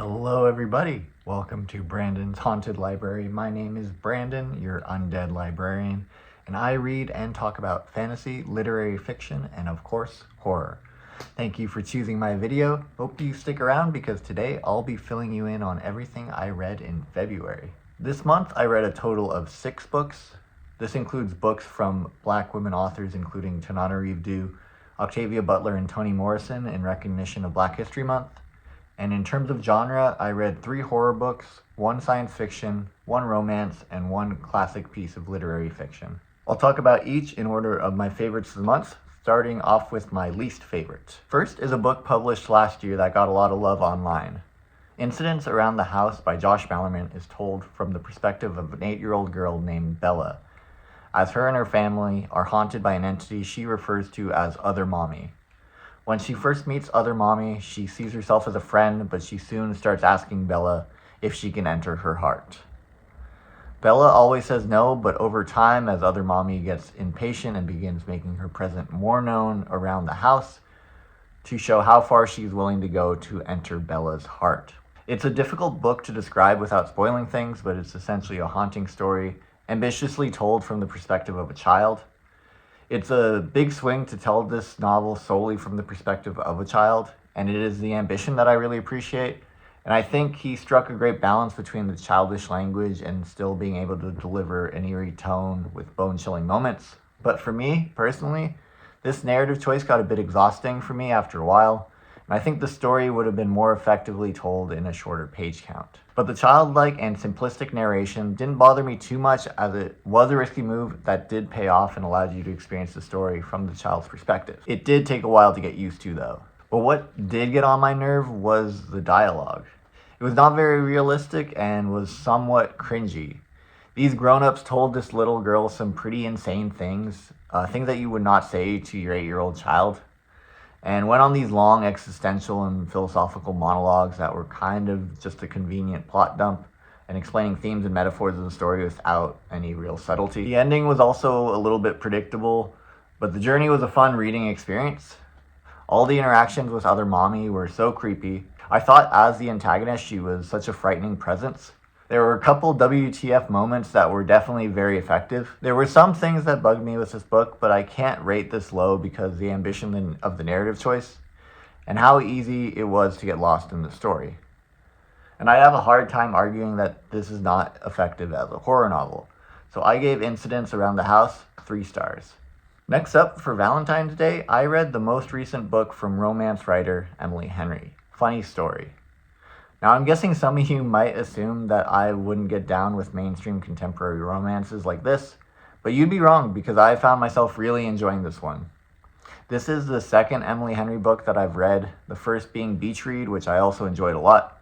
Hello everybody, welcome to Brandon's Haunted Library. My name is Brandon, your undead librarian, and I read and talk about fantasy, literary fiction, and of course, horror. Thank you for choosing my video. Hope you stick around because today I'll be filling you in on everything I read in February. This month I read a total of 6 books. This includes books from Black women authors including Tananarive, Octavia Butler, and Toni Morrison in recognition of Black History Month. And in terms of genre, I read 3 horror books, 1 science fiction, 1 romance, and 1 classic piece of literary fiction. I'll talk about each in order of my favorites of the month, starting off with my least favorite. First is a book published last year that got a lot of love online. Incidents Around the House by Josh Malerman is told from the perspective of an 8-year-old girl named Bella, as her and her family are haunted by an entity she refers to as Other Mommy. When she first meets Other Mommy, she sees herself as a friend, but she soon starts asking Bella if she can enter her heart. Bella always says no, but over time, as Other Mommy gets impatient and begins making her presence more known around the house to show how far she's willing to go to enter Bella's heart. It's a difficult book to describe without spoiling things, but it's essentially a haunting story, ambitiously told from the perspective of a child. It's a big swing to tell this novel solely from the perspective of a child, and it is the ambition that I really appreciate. And I think he struck a great balance between the childish language and still being able to deliver an eerie tone with bone-chilling moments. But for me, personally, this narrative choice got a bit exhausting for me after a while, and I think the story would have been more effectively told in a shorter page count. But the childlike and simplistic narration didn't bother me too much, as it was a risky move that did pay off and allowed you to experience the story from the child's perspective. It did take a while to get used to though. But what did get on my nerve was the dialogue. It was not very realistic and was somewhat cringy. These grown-ups told this little girl some pretty insane things, things that you would not say to your 8-year-old child, and went on these long existential and philosophical monologues that were kind of just a convenient plot dump and explaining themes and metaphors of the story without any real subtlety. The ending was also a little bit predictable, but the journey was a fun reading experience. All the interactions with Other Mommy were so creepy. I thought as the antagonist she was such a frightening presence. There were a couple WTF moments that were definitely very effective. There were some things that bugged me with this book, but I can't rate this low because the ambition of the narrative choice and how easy it was to get lost in the story. And I have a hard time arguing that this is not effective as a horror novel. So I gave Incidents Around the House 3 stars. Next up, for Valentine's Day, I read the most recent book from romance writer Emily Henry, Funny Story. Now, I'm guessing some of you might assume that I wouldn't get down with mainstream contemporary romances like this, but you'd be wrong because I found myself really enjoying this one. This is the second Emily Henry book that I've read, the first being Beach Read, which I also enjoyed a lot.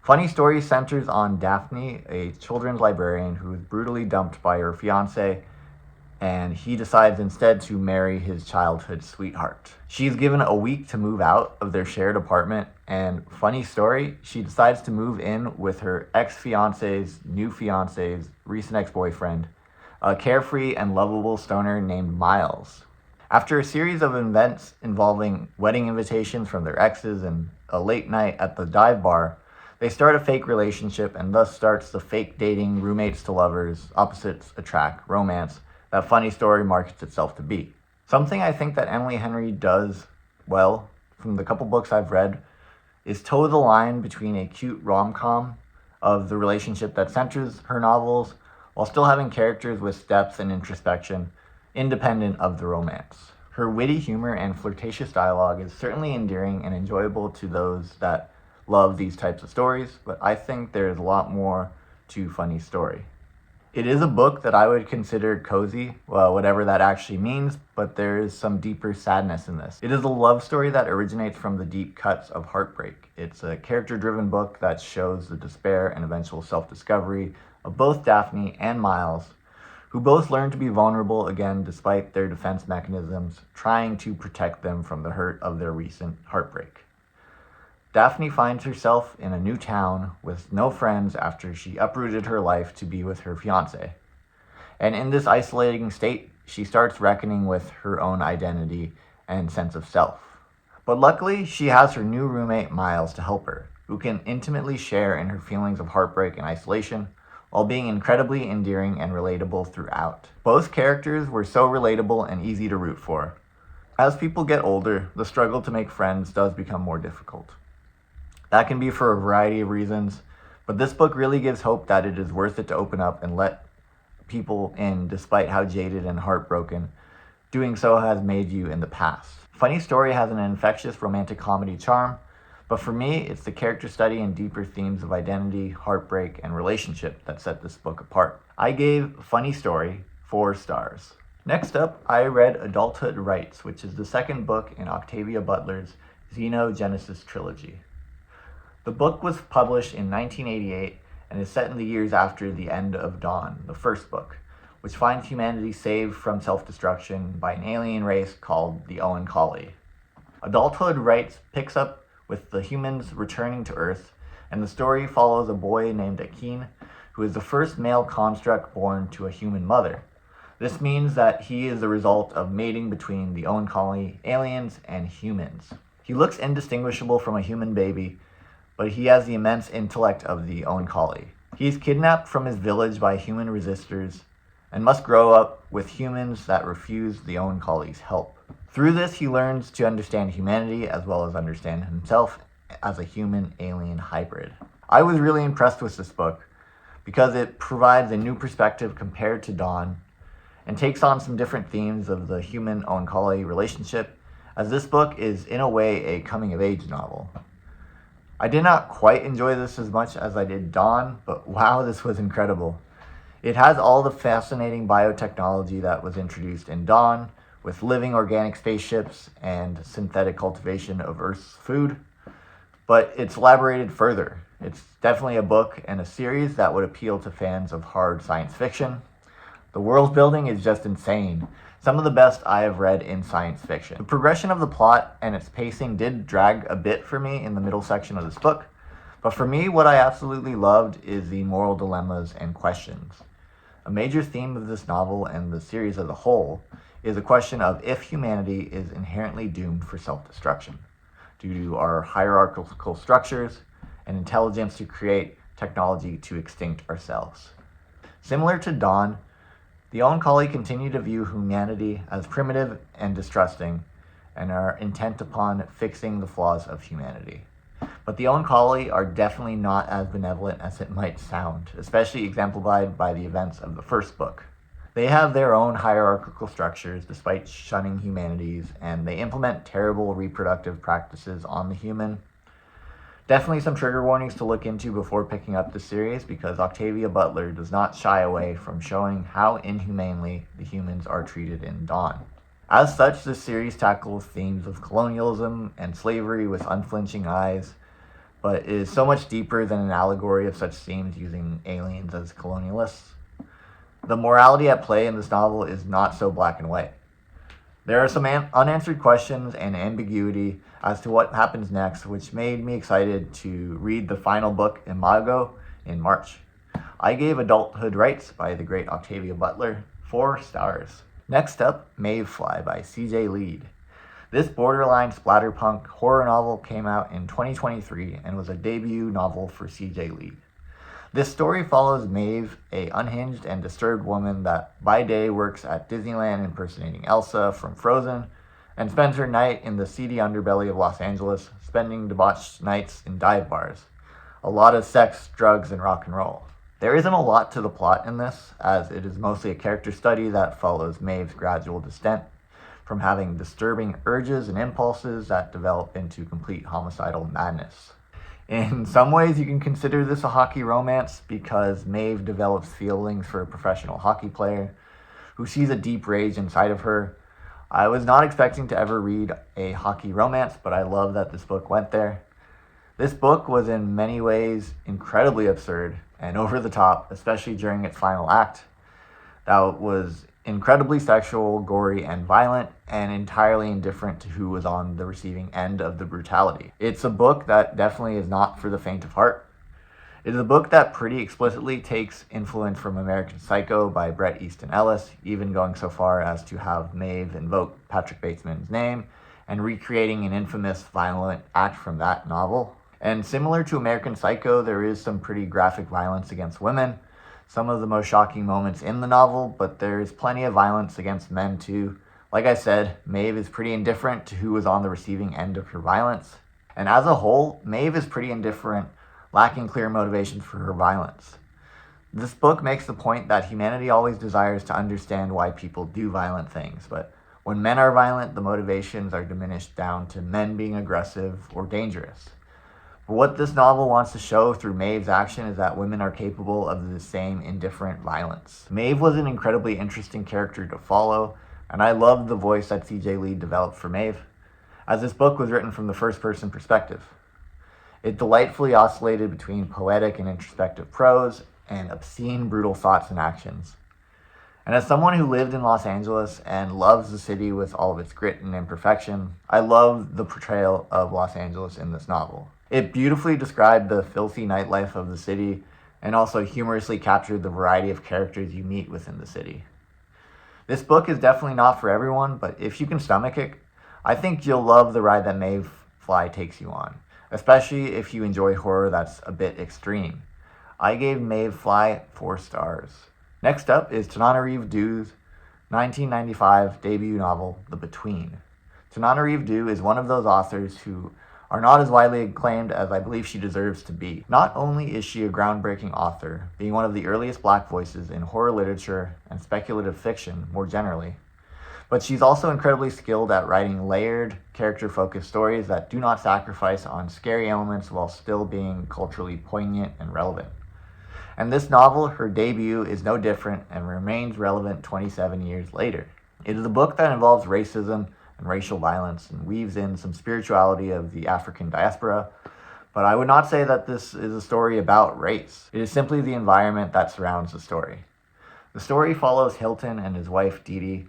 Funny Story centers on Daphne, a children's librarian who is brutally dumped by her fiancé, and he decides instead to marry his childhood sweetheart. She's given a week to move out of their shared apartment, and funny story, she decides to move in with her ex-fiance's new fiance's recent ex-boyfriend, a carefree and lovable stoner named Miles. After a series of events involving wedding invitations from their exes and a late night at the dive bar, they start a fake relationship, and thus starts the fake dating, roommates to lovers, opposites attract romance that Funny Story markets itself to be. Something I think that Emily Henry does well from the couple books I've read is toe the line between a cute rom-com of the relationship that centers her novels while still having characters with depth and introspection independent of the romance. Her witty humor and flirtatious dialogue is certainly endearing and enjoyable to those that love these types of stories, but I think there's a lot more to Funny Story. It is a book that I would consider cozy, well, whatever that actually means, but there is some deeper sadness in this. It is a love story that originates from the deep cuts of heartbreak. It's a character-driven book that shows the despair and eventual self-discovery of both Daphne and Miles, who both learn to be vulnerable again despite their defense mechanisms, trying to protect them from the hurt of their recent heartbreak. Daphne finds herself in a new town with no friends after she uprooted her life to be with her fiancé. And in this isolating state, she starts reckoning with her own identity and sense of self. But luckily, she has her new roommate Miles to help her. who can intimately share in her feelings of heartbreak and isolation, while being incredibly endearing and relatable throughout. Both characters were so relatable and easy to root for. As people get older, the struggle to make friends does become more difficult. That can be for a variety of reasons, but this book really gives hope that it is worth it to open up and let people in despite how jaded and heartbroken doing so has made you in the past. Funny Story has an infectious romantic comedy charm, but for me, it's the character study and deeper themes of identity, heartbreak, and relationship that set this book apart. I gave Funny Story 4 stars. Next up, I read Adulthood Rites, which is the second book in Octavia Butler's Xenogenesis trilogy. The book was published in 1988 and is set in the years after the end of Dawn, the first book, which finds humanity saved from self-destruction by an alien race called the Oankali. Adulthood Rites picks up with the humans returning to Earth, and the story follows a boy named Akin, who is the first male construct born to a human mother. This means that he is the result of mating between the Oankali aliens and humans. He looks indistinguishable from a human baby, but he has the immense intellect of the Oankali. He is kidnapped from his village by human resistors and must grow up with humans that refuse the Oankali's help. Through this, he learns to understand humanity as well as understand himself as a human-alien hybrid. I was really impressed with this book because it provides a new perspective compared to Dawn and takes on some different themes of the human-Oankali relationship, as this book is in a way a coming-of-age novel. I did not quite enjoy this as much as I did Dawn, but wow, this was incredible. It has all the fascinating biotechnology that was introduced in Dawn, with living organic spaceships and synthetic cultivation of Earth's food, but it's elaborated further. It's definitely a book and a series that would appeal to fans of hard science fiction. The world building is just insane. Some of the best I have read in science fiction. The progression of the plot and its pacing did drag a bit for me in the middle section of this book, but for me, what I absolutely loved is the moral dilemmas and questions. A major theme of this novel and the series as a whole is a question of if humanity is inherently doomed for self-destruction due to our hierarchical structures and intelligence to create technology to extinct ourselves. Similar to Dawn, the Oankali continue to view humanity as primitive and distrusting and are intent upon fixing the flaws of humanity. But the Oankali are definitely not as benevolent as it might sound, especially exemplified by the events of the first book. They have their own hierarchical structures despite shunning humanities, and they implement terrible reproductive practices on the human. Definitely some trigger warnings to look into before picking up the series, because Octavia Butler does not shy away from showing how inhumanely the humans are treated in Dawn. As such, this series tackles themes of colonialism and slavery with unflinching eyes, but is so much deeper than an allegory of such themes using aliens as colonialists. The morality at play in this novel is not so black and white. There are some unanswered questions and ambiguity as to what happens next, which made me excited to read the final book, Imago, in March. I gave Adulthood Rites by the great Octavia Butler 4 stars. Next up, Maeve Fly by C.J. Lead. This borderline splatterpunk horror novel came out in 2023 and was a debut novel for C.J. Lead. This story follows Maeve, a unhinged and disturbed woman that by day works at Disneyland impersonating Elsa from Frozen, and spends her night in the seedy underbelly of Los Angeles, spending debauched nights in dive bars. A lot of sex, drugs, and rock and roll. There isn't a lot to the plot in this, as it is mostly a character study that follows Maeve's gradual descent from having disturbing urges and impulses that develop into complete homicidal madness. In some ways, you can consider this a hockey romance because Maeve develops feelings for a professional hockey player who sees a deep rage inside of her. I was not expecting to ever read a hockey romance, but I love that this book went there. This book was in many ways incredibly absurd and over the top, especially during its final act. That was incredibly sexual, gory, and violent, and entirely indifferent to who was on the receiving end of the brutality. It's a book that definitely is not for the faint of heart. It is a book that pretty explicitly takes influence from American Psycho by Bret Easton Ellis, even going so far as to have Maeve invoke Patrick Bateman's name and recreating an infamous violent act from that novel. And similar to American Psycho, there is some pretty graphic violence against women, some of the most shocking moments in the novel, but there's plenty of violence against men too. Like I said, Maeve is pretty indifferent to who was on the receiving end of her violence. And as a whole, Maeve is pretty indifferent, lacking clear motivation for her violence. This book makes the point that humanity always desires to understand why people do violent things, but when men are violent, the motivations are diminished down to men being aggressive or dangerous. But what this novel wants to show through Maeve's action is that women are capable of the same indifferent violence. Maeve was an incredibly interesting character to follow, and I loved the voice that C.J. Lee developed for Maeve, as this book was written from the first-person perspective. It delightfully oscillated between poetic and introspective prose and obscene, brutal thoughts and actions. And as someone who lived in Los Angeles and loves the city with all of its grit and imperfection, I love the portrayal of Los Angeles in this novel. It beautifully described the filthy nightlife of the city and also humorously captured the variety of characters you meet within the city. This book is definitely not for everyone, but if you can stomach it, I think you'll love the ride that Maeve Fly takes you on, especially if you enjoy horror that's a bit extreme. I gave Maeve Fly 4 stars. Next up is Tananarive Du's 1995 debut novel, The Between. Tananarive Du is one of those authors who are not as widely acclaimed as I believe she deserves to be. Not only is she a groundbreaking author, being one of the earliest Black voices in horror literature and speculative fiction more generally, but she's also incredibly skilled at writing layered, character-focused stories that do not sacrifice on scary elements while still being culturally poignant and relevant. And this novel, her debut, is no different and remains relevant 27 years later. It is a book that involves racism and racial violence and weaves in some spirituality of the African diaspora, but I would not say that this is a story about race. It is simply the environment that surrounds the story. The story follows Hilton and his wife Dee Dee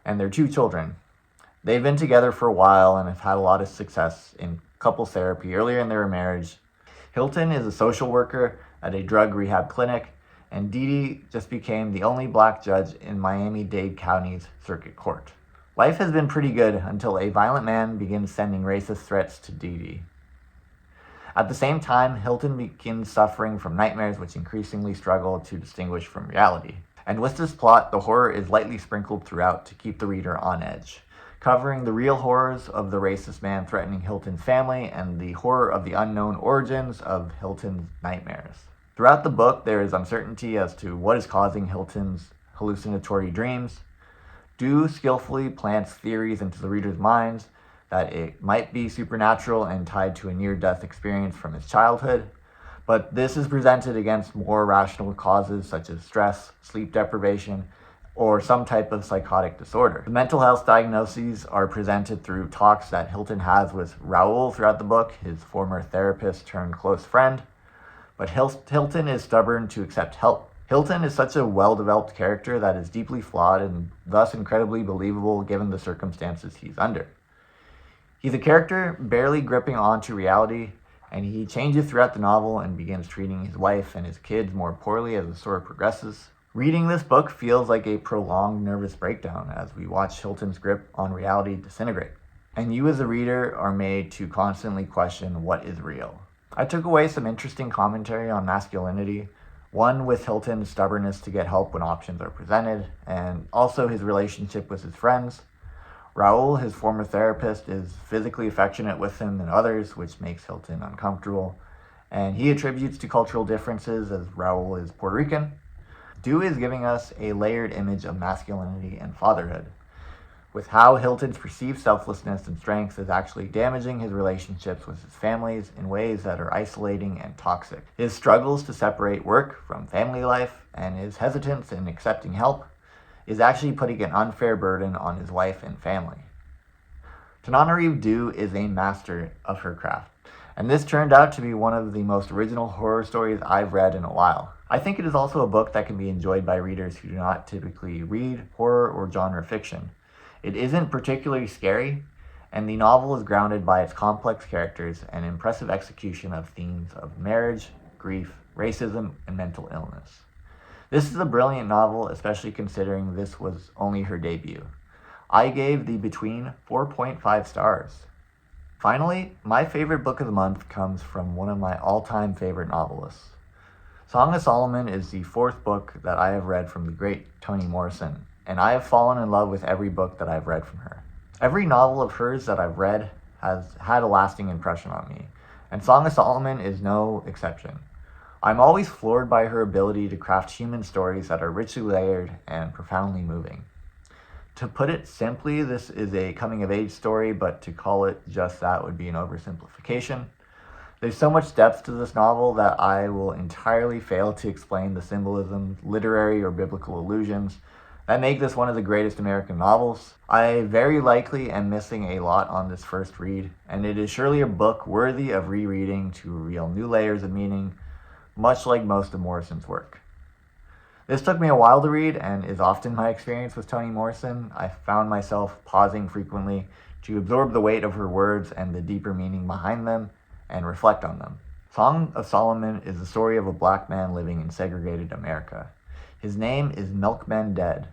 and their 2 children. They've been together for a while and have had a lot of success in couples therapy earlier in their marriage. Hilton is a social worker at a drug rehab clinic, and Dee Dee just became the only Black judge in Miami-Dade County's circuit court. Life has been pretty good until a violent man begins sending racist threats to Dee Dee. At the same time, Hilton begins suffering from nightmares which increasingly struggle to distinguish from reality. And with this plot, the horror is lightly sprinkled throughout to keep the reader on edge, covering the real horrors of the racist man threatening Hilton's family and the horror of the unknown origins of Hilton's nightmares. Throughout the book, there is uncertainty as to what is causing Hilton's hallucinatory dreams. Du skillfully plants theories into the reader's minds that it might be supernatural and tied to a near-death experience from his childhood, but this is presented against more rational causes such as stress, sleep deprivation, or some type of psychotic disorder. The mental health diagnoses are presented through talks that Hilton has with Raoul throughout the book, his former therapist turned close friend, but Hilton is stubborn to accept help. Hilton is such a well-developed character that is deeply flawed and thus incredibly believable given the circumstances he's under. He's a character barely gripping onto reality, and he changes throughout the novel and begins treating his wife and his kids more poorly as the story progresses. Reading this book feels like a prolonged nervous breakdown as we watch Hilton's grip on reality disintegrate, and you as a reader are made to constantly question what is real. I took away some interesting commentary on masculinity, one with Hilton's stubbornness to get help when options are presented, and also his relationship with his friends. Raoul, his former therapist, is physically affectionate with him than others, which makes Hilton uncomfortable, and he attributes to cultural differences as Raoul is Puerto Rican. Du is giving us a layered image of masculinity and fatherhood, with how Hilton's perceived selflessness and strength is actually damaging his relationships with his families in ways that are isolating and toxic. His struggles to separate work from family life and his hesitance in accepting help is actually putting an unfair burden on his wife and family. Tananarive Du is a master of her craft, and this turned out to be one of the most original horror stories I've read in a while. I think it is also a book that can be enjoyed by readers who do not typically read horror or genre fiction. It isn't particularly scary, and the novel is grounded by its complex characters and impressive execution of themes of marriage, grief, racism, and mental illness. This is a brilliant novel, especially considering this was only her debut. I gave The Between 4.5 stars. Finally, my favorite book of the month comes from one of my all-time favorite novelists. Song of Solomon is the fourth book that I have read from the great Toni Morrison, and I have fallen in love with every book that I've read from her. Every novel of hers that I've read has had a lasting impression on me, and Song of Solomon is no exception. I'm always floored by her ability to craft human stories that are richly layered and profoundly moving. To put it simply, this is a coming-of-age story, but to call it just that would be an oversimplification. There's so much depth to this novel that I will entirely fail to explain the symbolism, literary or biblical allusions that make this one of the greatest American novels. I very likely am missing a lot on this first read, and it is surely a book worthy of rereading to reveal new layers of meaning, much like most of Morrison's work. This took me a while to read and is often my experience with Toni Morrison. I found myself pausing frequently to absorb the weight of her words and the deeper meaning behind them and reflect on them. Song of Solomon is the story of a black man living in segregated America. His name is Milkman Dead,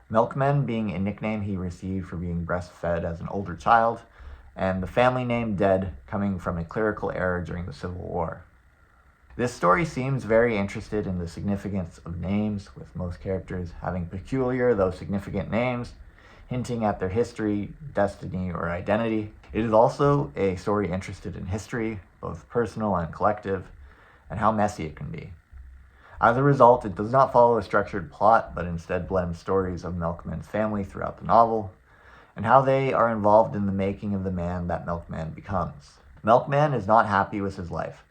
Milkman being a nickname he received for being breastfed as an older child, and the family name Dead coming from a clerical error during the Civil War. This story seems very interested in the significance of names, with most characters having peculiar though significant names, hinting at their history, destiny, or identity. It is also a story interested in history, both personal and collective, and how messy it can be. As a result, it does not follow a structured plot, but instead blends stories of Milkman's family throughout the novel, and how they are involved in the making of the man that Milkman becomes. Milkman is not happy with his life,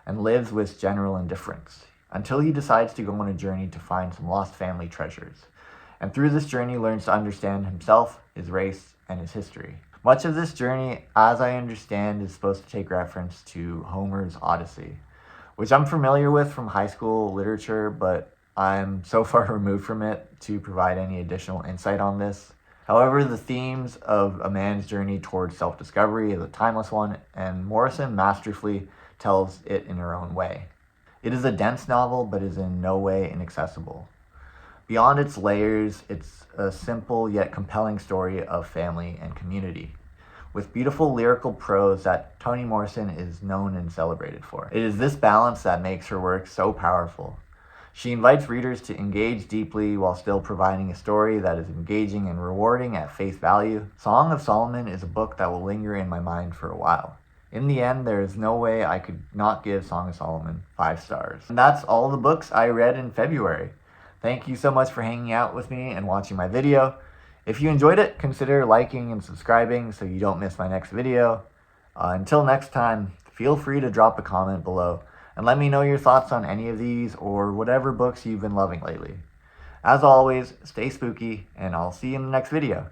and lives with general indifference, until he decides to go on a journey to find some lost family treasures, and through this journey learns to understand himself, his race, and his history. Much of this journey, as I understand, is supposed to take reference to Homer's Odyssey, which I'm familiar with from high school literature, but I'm so far removed from it to provide any additional insight on this. However, the themes of a man's journey towards self-discovery is a timeless one, and Morrison masterfully tells it in her own way. It is a dense novel, but is in no way inaccessible. Beyond its layers, it's a simple yet compelling story of family and community, with beautiful lyrical prose that Toni Morrison is known and celebrated for. It is this balance that makes her work so powerful. She invites readers to engage deeply while still providing a story that is engaging and rewarding at face value. Song of Solomon is a book that will linger in my mind for a while. In the end, there is no way I could not give Song of Solomon 5 stars. And that's all the books I read in February. Thank you so much for hanging out with me and watching my video. If you enjoyed it, consider liking and subscribing so you don't miss my next video. Until next time, feel free to drop a comment below and let me know your thoughts on any of these or whatever books you've been loving lately. As always, stay spooky, and I'll see you in the next video.